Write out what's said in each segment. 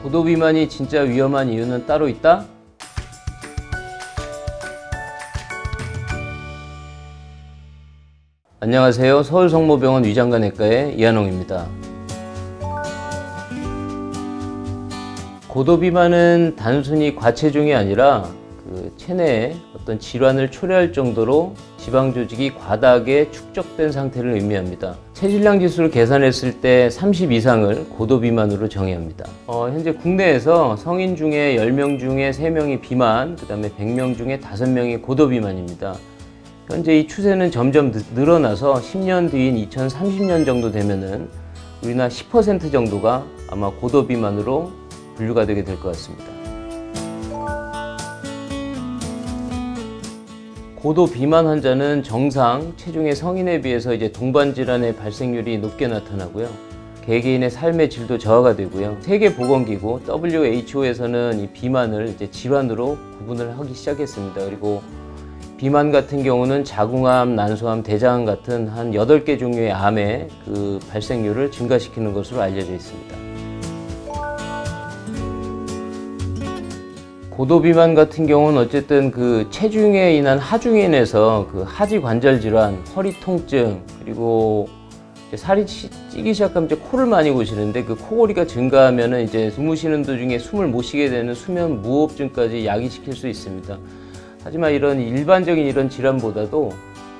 고도 비만이 진짜 위험한 이유는 따로 있다? 안녕하세요. 서울성모병원 위장관내과의 이한홍입니다. 고도 비만은 단순히 과체중이 아니라 체내에 어떤 질환을 초래할 정도로 지방 조직이 과다하게 축적된 상태를 의미합니다. 체질량 지수를 계산했을 때 30 이상을 고도 비만으로 정의합니다. 현재 국내에서 성인 중에 10명 중에 3명이 비만, 그 다음에 100명 중에 5명이 고도 비만입니다. 현재 이 추세는 점점 늘어나서 10년 뒤인 2030년 정도 되면은 우리나라 10% 정도가 아마 고도 비만으로 분류가 되게 될 것 같습니다. 고도 비만 환자는 정상 체중의 성인에 비해서 동반 질환의 발생률이 높게 나타나고요. 개개인의 삶의 질도 저하가 되고요. 세계보건기구 WHO에서는 이 비만을 질환으로 구분을 하기 시작했습니다. 그리고 비만 같은 경우는 자궁암, 난소암, 대장암 같은 한 8개 종류의 암의 발생률을 증가시키는 것으로 알려져 있습니다. 고도 비만 같은 경우는 어쨌든 체중에 인한 하중에 인해서 하지 관절 질환, 허리 통증, 그리고 살이 찌기 시작하면 코를 많이 고시는데 코골이가 증가하면은 주무시는 도중에 숨을 못 쉬게 되는 수면 무호흡증까지 야기시킬 수 있습니다. 하지만 이런 일반적인 이런 질환보다도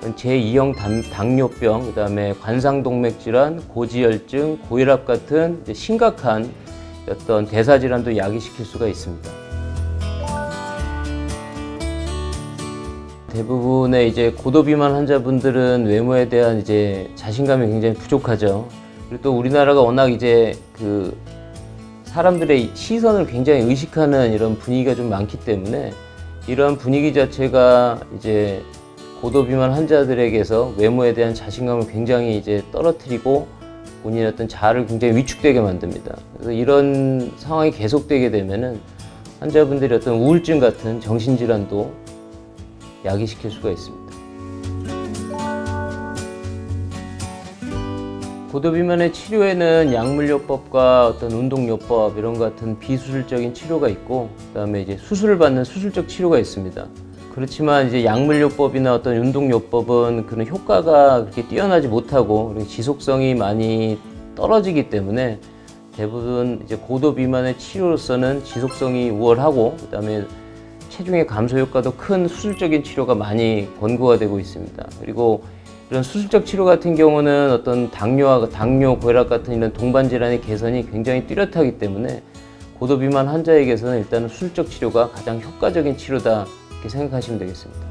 제2형 당뇨병, 그 다음에 관상동맥 질환, 고지혈증, 고혈압 같은 심각한 어떤 대사질환도 야기시킬 수가 있습니다. 대부분의 고도 비만 환자분들은 외모에 대한 자신감이 굉장히 부족하죠. 그리고 또 우리나라가 워낙 사람들의 시선을 굉장히 의식하는 이런 분위기가 좀 많기 때문에 이런 분위기 자체가 고도 비만 환자들에게서 외모에 대한 자신감을 굉장히 떨어뜨리고 본인의 어떤 자아를 굉장히 위축되게 만듭니다. 그래서 이런 상황이 계속되게 되면은 환자분들이 어떤 우울증 같은 정신질환도 야기시킬 수가 있습니다. 고도 비만의 치료에는 약물요법과 어떤 운동요법 이런 것 같은 비수술적인 치료가 있고, 그 다음에 수술을 받는 수술적 치료가 있습니다. 그렇지만 약물요법이나 어떤 운동요법은 그런 효과가 그렇게 뛰어나지 못하고 그리고 지속성이 많이 떨어지기 때문에 대부분 고도 비만의 치료로서는 지속성이 우월하고, 그 다음에 체중의 감소 효과도 큰 수술적인 치료가 많이 권고가 되고 있습니다. 그리고 이런 수술적 치료 같은 경우는 어떤 당뇨, 고혈압 같은 이런 동반 질환의 개선이 굉장히 뚜렷하기 때문에 고도 비만 환자에게서는 일단은 수술적 치료가 가장 효과적인 치료다 이렇게 생각하시면 되겠습니다.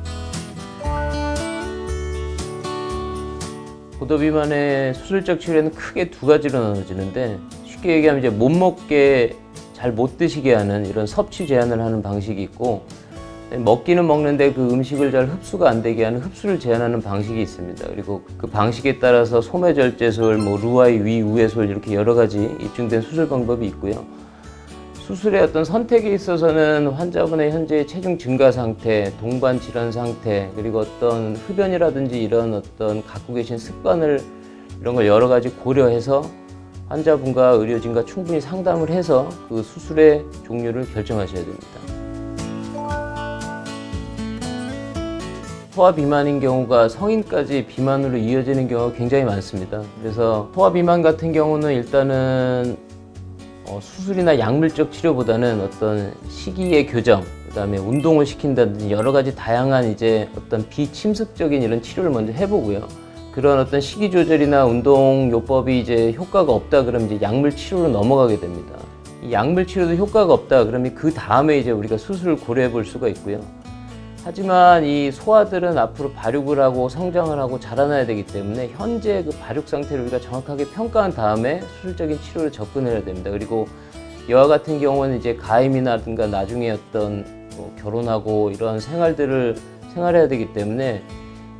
고도 비만의 수술적 치료는 크게 두 가지로 나눠지는데, 쉽게 얘기하면 못 먹게 잘 못 드시게 하는 이런 섭취 제한을 하는 방식이 있고, 먹기는 먹는데 음식을 잘 흡수가 안 되게 하는 흡수를 제한하는 방식이 있습니다. 그리고 그 방식에 따라서 소매절제술, 루아이, 위우회술 이렇게 여러 가지 입증된 수술 방법이 있고요. 수술의 어떤 선택에 있어서는 환자분의 현재 체중 증가 상태, 동반 질환 상태, 그리고 어떤 흡연이라든지 이런 어떤 갖고 계신 습관을 이런 걸 여러 가지 고려해서 환자분과 의료진과 충분히 상담을 해서 수술의 종류를 결정하셔야 됩니다. 소아 비만인 경우가 성인까지 비만으로 이어지는 경우가 굉장히 많습니다. 그래서 소아 비만 같은 경우는 일단은 수술이나 약물적 치료보다는 어떤 식이의 교정, 그 다음에 운동을 시킨다든지 여러 가지 다양한 어떤 비침습적인 이런 치료를 먼저 해보고요. 그런 어떤 식이 조절이나 운동 요법이 효과가 없다 그러면 약물 치료로 넘어가게 됩니다. 이 약물 치료도 효과가 없다 그러면 그 다음에 우리가 수술을 고려해 볼 수가 있고요. 하지만 이 소아들은 앞으로 발육을 하고 성장을 하고 자라나야 되기 때문에 현재 발육 상태를 우리가 정확하게 평가한 다음에 수술적인 치료를 접근해야 됩니다. 그리고 여아 같은 경우는 가임이라든가 나중에 어떤 결혼하고 이런 생활해야 되기 때문에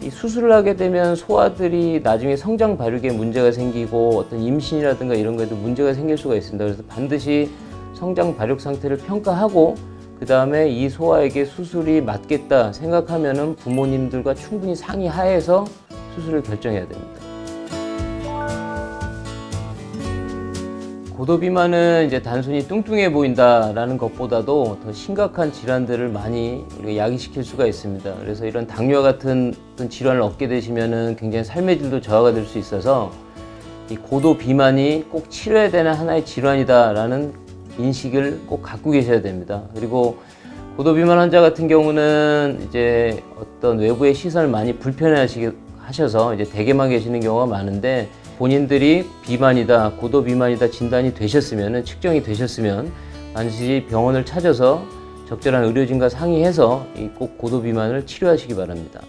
이 수술을 하게 되면 소아들이 나중에 성장 발육에 문제가 생기고 어떤 임신이라든가 이런 거에도 문제가 생길 수가 있습니다. 그래서 반드시 성장 발육 상태를 평가하고 그 다음에 이 소아에게 수술이 맞겠다 생각하면은 부모님들과 충분히 상의하에서 수술을 결정해야 됩니다. 고도비만은 이제 단순히 뚱뚱해 보인다라는 것보다도 더 심각한 질환들을 많이 우리가 야기시킬 수가 있습니다. 그래서 이런 당뇨와 같은 어떤 질환을 얻게 되시면은 굉장히 삶의 질도 저하가 될 수 있어서 이 고도 비만이 꼭 치료해야 되는 하나의 질환이다라는 인식을 꼭 갖고 계셔야 됩니다. 그리고 고도 비만 환자 같은 경우는 이제 어떤 외부의 시선을 많이 불편해하셔서 이제 댁에만 계시는 경우가 많은데, 본인들이 비만이다, 고도 비만이다 진단이 되셨으면, 측정이 되셨으면 반드시 병원을 찾아서 적절한 의료진과 상의해서 이 꼭 고도 비만을 치료하시기 바랍니다.